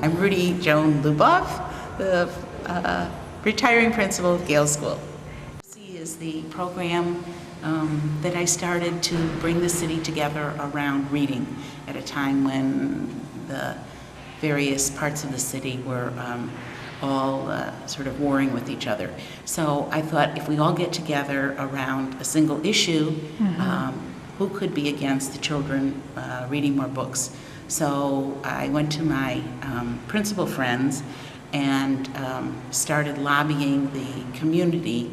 I'm Rudy Lubov, the retiring principal of Gale School. Literacy is the program that I started to bring the city together around reading at a time when the various parts of the city were all sort of warring with each other. So I thought if we all get together around a single issue, who could be against the children reading more books? So I went to my principal friends and started lobbying the community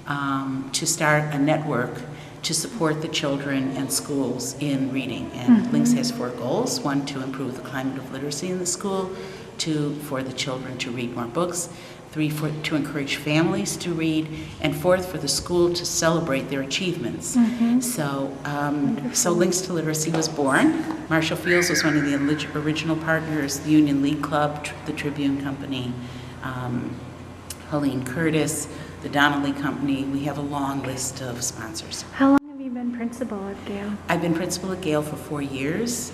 to start a network to support the children and schools in reading. And Links has 4 goals: 1, to improve the climate of literacy in the school; 2, for the children to read more books; 3, to encourage families to read; and 4th, for the school to celebrate their achievements. So Links to Literacy was born. Marshall Fields was one of the original partners, the Union League Club, the Tribune Company, Helene Curtis, the Donnelly Company. We have a long list of sponsors. How long have you been principal at Gale? I've been principal at Gale for 4 years.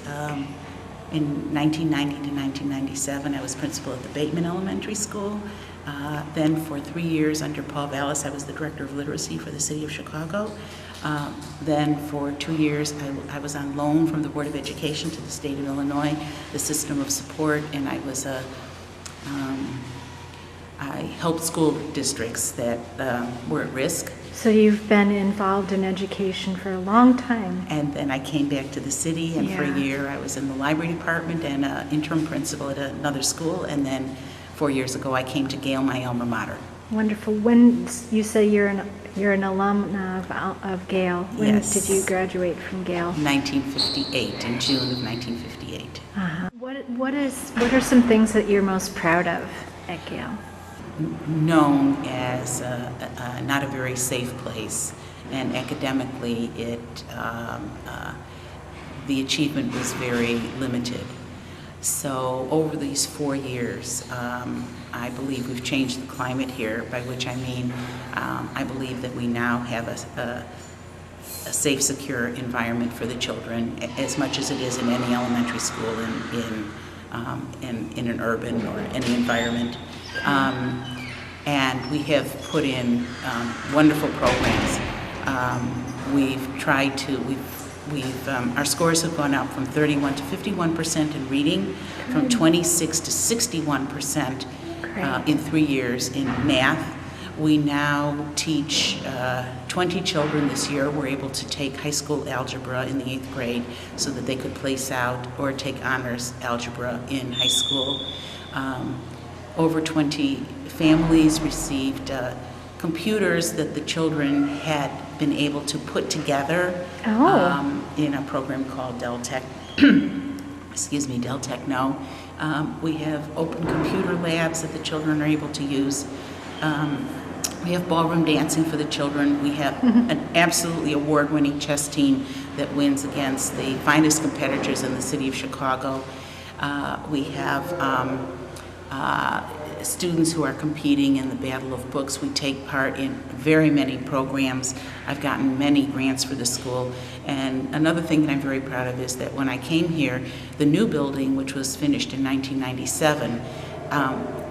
In 1990 to 1997, I was principal at the Bateman Elementary School. Then for 3 years under Paul Vallis, I was the Director of Literacy for the City of Chicago. Then for 2 years, I was on loan from the Board of Education to the state of Illinois, the system of support, and I helped school districts that were at risk. So you've been involved in education for a long time. And then I came back to the city, and for a year I was in the library department and interim principal at another school, and then 4 years ago I came to Gale, my alma mater. Wonderful. When you say you're an alumna of Gale, when did you graduate from Gale? 1958, in June of 1958. What are some things that you're most proud of at Gale? Known as not a very safe place, and academically the achievement was very limited. So over these 4 years, I believe we've changed the climate here, by which I mean I believe that we now have a safe, secure environment for the children, as much as it is in any elementary school in an urban or any environment. And we have put in wonderful programs. Our scores have gone up from 31 to 51% in reading, from 26 to 61% in 3 years in math. We now teach 20 children this year. We're able to take high school algebra in the 8th grade so that they could place out or take honors algebra in high school. Over 20 families received computers that the children had been able to put together in a program called Dell Techno. We have open computer labs that the children are able to use. We have ballroom dancing for the children. We have an absolutely award-winning chess team that wins against the finest competitors in the city of Chicago. We have students who are competing in the Battle of Books. We take part in very many programs. I've gotten many grants for the school. And another thing that I'm very proud of is that when I came here, the new building, which was finished in 1997,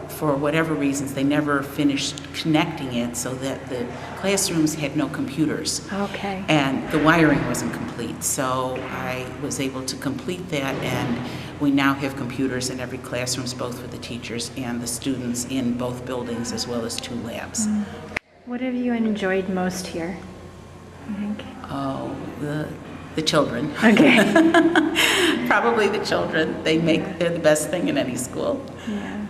for whatever reasons, they never finished connecting it so that the classrooms had no computers. Okay. And the wiring wasn't complete. So I was able to complete that, and we now have computers in every classroom, both for the teachers and the students in both buildings, as well as 2 labs. What have you enjoyed most here, I think? Oh, the children. Okay. Probably the children. They're the best thing in any school. Yeah.